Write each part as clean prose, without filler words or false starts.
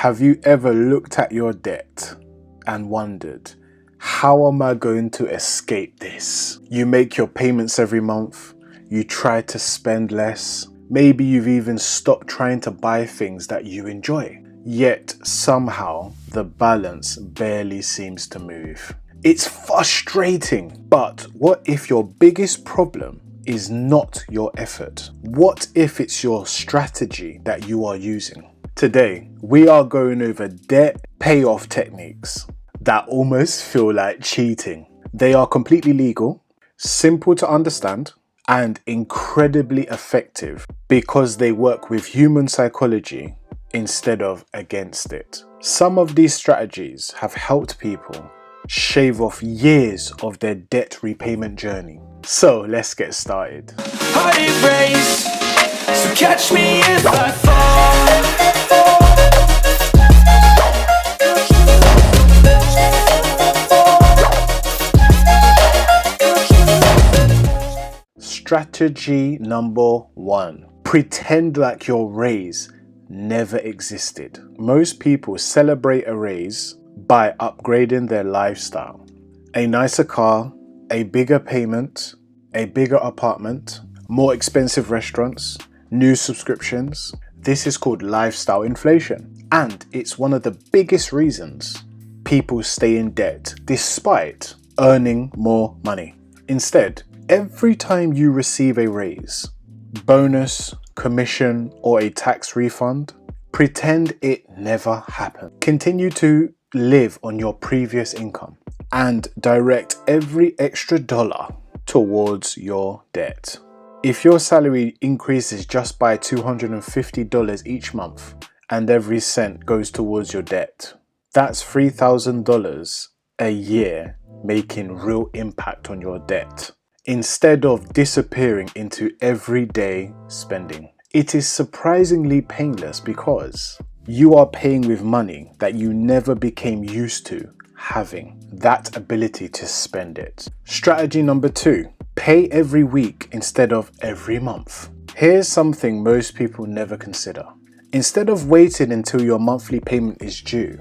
Have you ever looked at your debt and wondered, how am I going to escape this? You make your payments every month, you try to spend less, maybe you've even stopped trying to buy things that you enjoy. Yet somehow the balance barely seems to move. It's frustrating, but what if your biggest problem is not your effort? What if it's your strategy that you are using? Today, we are going over debt payoff techniques that almost feel like cheating. They are completely legal, simple to understand, and incredibly effective because they work with human psychology instead of against it. Some of these strategies have helped people shave off years of their debt repayment journey. So let's get started. Heart race, so catch me if I fall. Strategy number 1. Pretend like your raise never existed. Most people celebrate a raise by upgrading their lifestyle. A nicer car, a bigger payment, a bigger apartment, more expensive restaurants, new subscriptions. This is called lifestyle inflation. And it's one of the biggest reasons people stay in debt despite earning more money. Instead, every time you receive a raise, bonus, commission, or a tax refund, pretend it never happened. Continue to live on your previous income and direct every extra dollar towards your debt. If your salary increases just by $250 each month and every cent goes towards your debt, that's $3,000 a year making real impact on your debt, instead of disappearing into everyday spending. It is surprisingly painless because you are paying with money that you never became used to having, that ability to spend it. Strategy number 2, pay every week instead of every month. Here's something most people never consider. Instead of waiting until your monthly payment is due,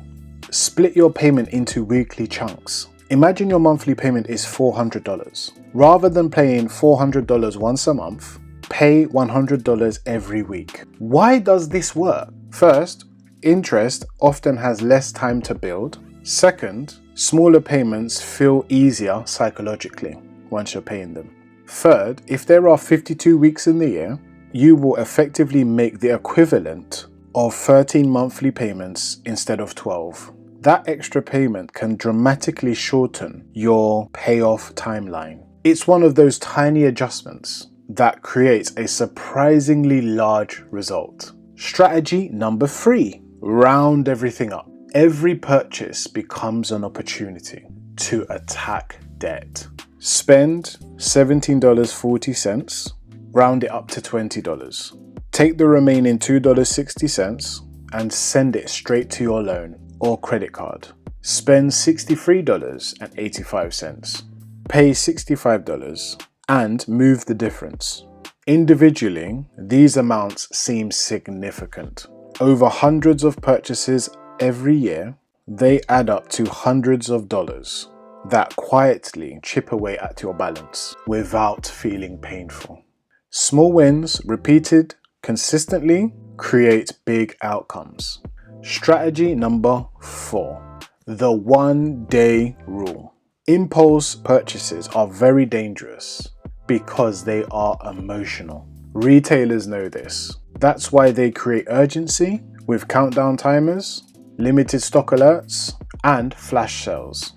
split your payment into weekly chunks. Imagine your monthly payment is $400. Rather than paying $400 once a month, pay $100 every week. Why does this work? First, interest often has less time to build. Second, smaller payments feel easier psychologically once you're paying them. Third, if there are 52 weeks in the year, you will effectively make the equivalent of 13 monthly payments instead of 12. That extra payment can dramatically shorten your payoff timeline. It's one of those tiny adjustments that creates a surprisingly large result. Strategy number 3, round everything up. Every purchase becomes an opportunity to attack debt. Spend $17.40, round it up to $20. Take the remaining $2.60 and send it straight to your loan or credit card. Spend $63.85. Pay $65 and move the difference. Individually, these amounts seem significant. Over hundreds of purchases every year, they add up to hundreds of dollars that quietly chip away at your balance without feeling painful. Small wins repeated consistently create big outcomes. Strategy number 4, the 1-day rule. Impulse purchases are very dangerous because they are emotional. Retailers know this. That's why they create urgency with countdown timers, limited stock alerts, and flash sales.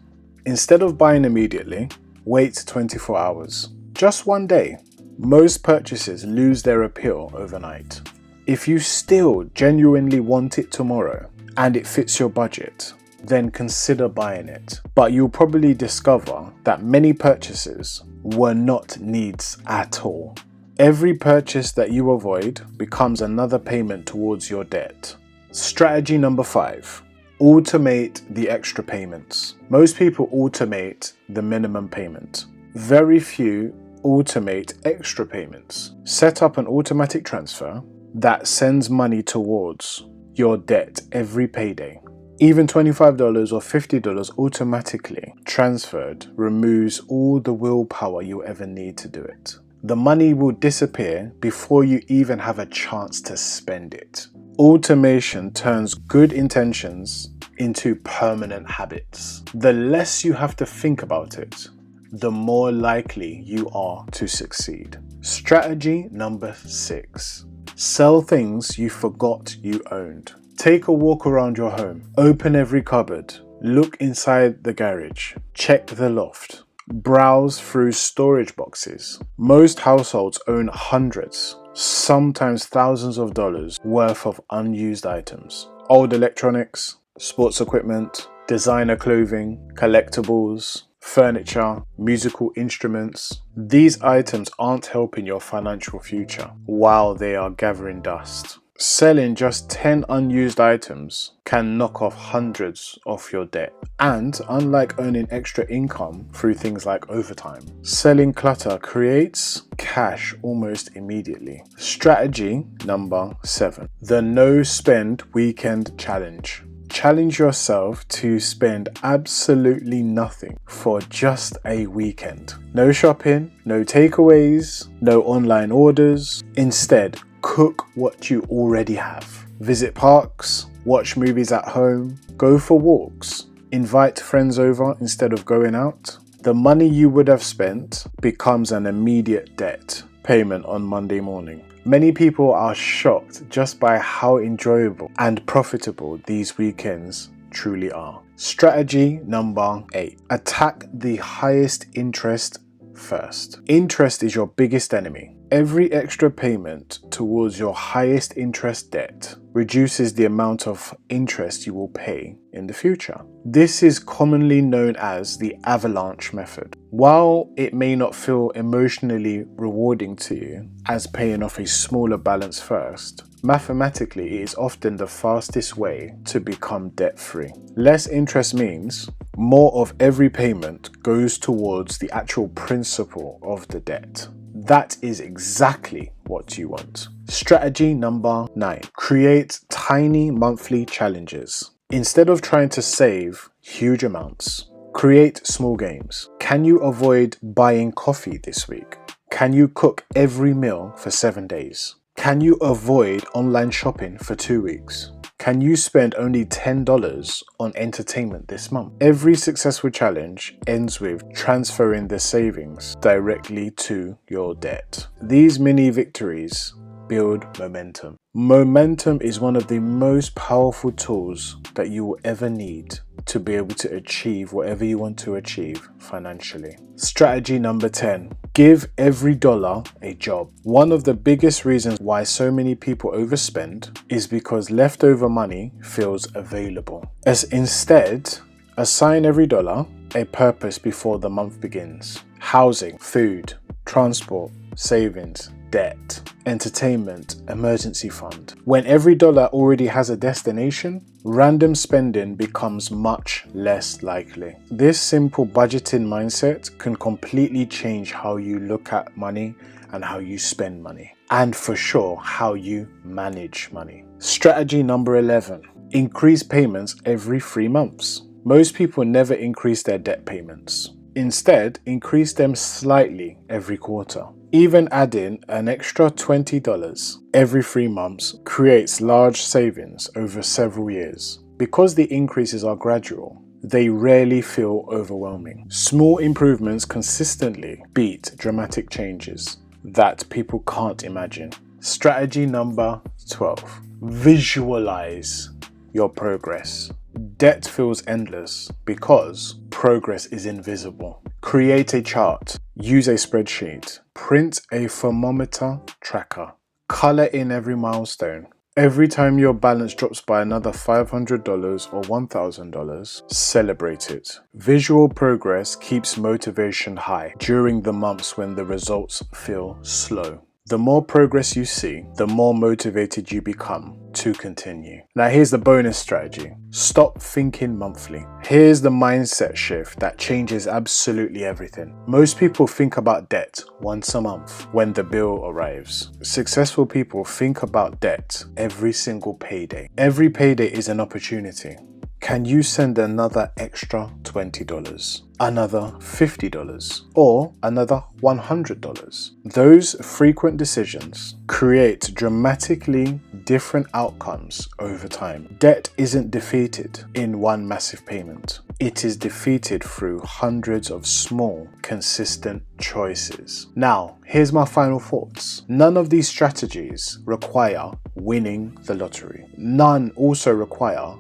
Instead of buying immediately, wait 24 hours. Just one day. Most purchases lose their appeal overnight. If you still genuinely want it tomorrow and it fits your budget, then consider buying it. But you'll probably discover that many purchases were not needs at all. Every purchase that you avoid becomes another payment towards your debt. Strategy number 5, automate the extra payments. Most people automate the minimum payment. Very few automate extra payments. Set up an automatic transfer that sends money towards your debt every payday. Even $25 or $50 automatically transferred removes all the willpower you'll ever need to do it. The money will disappear before you even have a chance to spend it. Automation turns good intentions into permanent habits. The less you have to think about it, the more likely you are to succeed. Strategy number 6. Sell things you forgot you owned. Take a walk around your home. Open every cupboard. Look inside the garage. Check the loft. Browse through storage boxes. Most households own hundreds, sometimes thousands of dollars worth of unused items. Old electronics, sports equipment, designer clothing, collectibles, furniture, musical instruments. These items aren't helping your financial future while they are gathering dust. Selling just 10 unused items can knock off hundreds off your debt. And unlike earning extra income through things like overtime, selling clutter creates cash almost immediately. Strategy number 7. The No Spend Weekend Challenge. Challenge yourself to spend absolutely nothing for just a weekend. No shopping, no takeaways, no online orders. Instead, cook what you already have. Visit parks, watch movies at home, go for walks, invite friends over instead of going out. The money you would have spent becomes an immediate debt payment on Monday morning. Many people are shocked just by how enjoyable and profitable these weekends truly are. Strategy number 8. Attack the highest interest first. Interest is your biggest enemy. Every extra payment towards your highest interest debt reduces the amount of interest you will pay in the future. This is commonly known as the Avalanche method. While it may not feel emotionally rewarding to you as paying off a smaller balance first, mathematically it is often the fastest way to become debt-free. Less interest means more of every payment goes towards the actual principal of the debt. That is exactly what you want. Strategy number 9. Create tiny monthly challenges. Instead of trying to save huge amounts, create small games. Can you avoid buying coffee this week? Can you cook every meal for 7 days? Can you avoid online shopping for 2 weeks? Can you spend only $10 on entertainment this month? Every successful challenge ends with transferring the savings directly to your debt. These mini victories build momentum. Momentum is one of the most powerful tools that you will ever need to be able to achieve whatever you want to achieve financially. Strategy number 10. Give every dollar a job. One of the biggest reasons why so many people overspend is because leftover money feels available. As instead, assign every dollar a purpose before the month begins. Housing, food, transport, savings, debt, entertainment, emergency fund. When every dollar already has a destination, random spending becomes much less likely. This simple budgeting mindset can completely change how you look at money and how you spend money, and for sure how you manage money. Strategy number 11. Increase payments every 3 months. Most people never increase their debt payments. Instead, increase them slightly every quarter. Even adding an extra $20 every 3 months creates large savings over several years. Because the increases are gradual, they rarely feel overwhelming. Small improvements consistently beat dramatic changes that people can't imagine. Strategy number 12. Visualize your progress. Debt feels endless because progress is invisible. Create a chart, use a spreadsheet, print a thermometer tracker, color in every milestone. Every time your balance drops by another $500 or $1,000, celebrate it. Visual progress keeps motivation high during the months when the results feel slow. The more progress you see, the more motivated you become to continue. Now here's the bonus strategy. Stop thinking monthly. Here's the mindset shift that changes absolutely everything. Most people think about debt once a month when the bill arrives. Successful people think about debt every single payday. Every payday is an opportunity. Can you send another extra $20, another $50, or another $100? Those frequent decisions create dramatically different outcomes over time. Debt isn't defeated in one massive payment. It is defeated through hundreds of small, consistent choices. Now, here's my final thoughts. None of these strategies require winning the lottery. None also require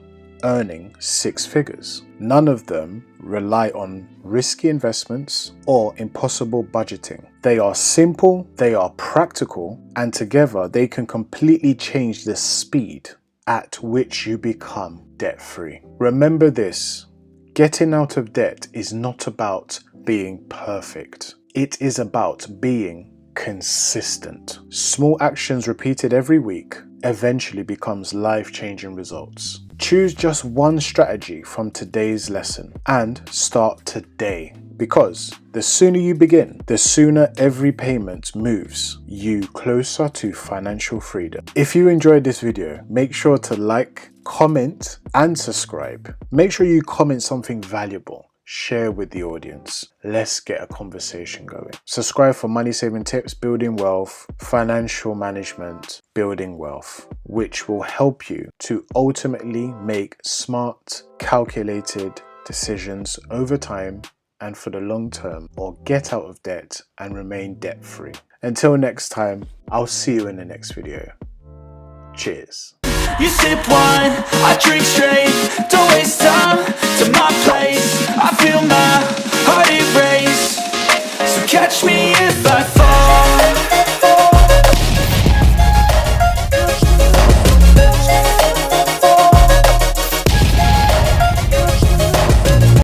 earning six figures. None of them rely on risky investments or impossible budgeting. They are simple, they are practical, and together they can completely change the speed at which you become debt-free. Remember this, getting out of debt is not about being perfect. It is about being consistent. Small actions repeated every week eventually becomes life-changing results. Choose just one strategy from today's lesson and start today, because the sooner you begin, the sooner every payment moves you closer to financial freedom. If you enjoyed this video, make sure to like, comment, and subscribe. Make sure you comment something valuable. Share with the audience. Let's get a conversation going. Subscribe for money saving tips, building wealth, financial management, building wealth, which will help you to ultimately make smart, calculated decisions over time and for the long term, or get out of debt and remain debt free. Until next time, I'll see you in the next video. Cheers. You sip wine, I drink straight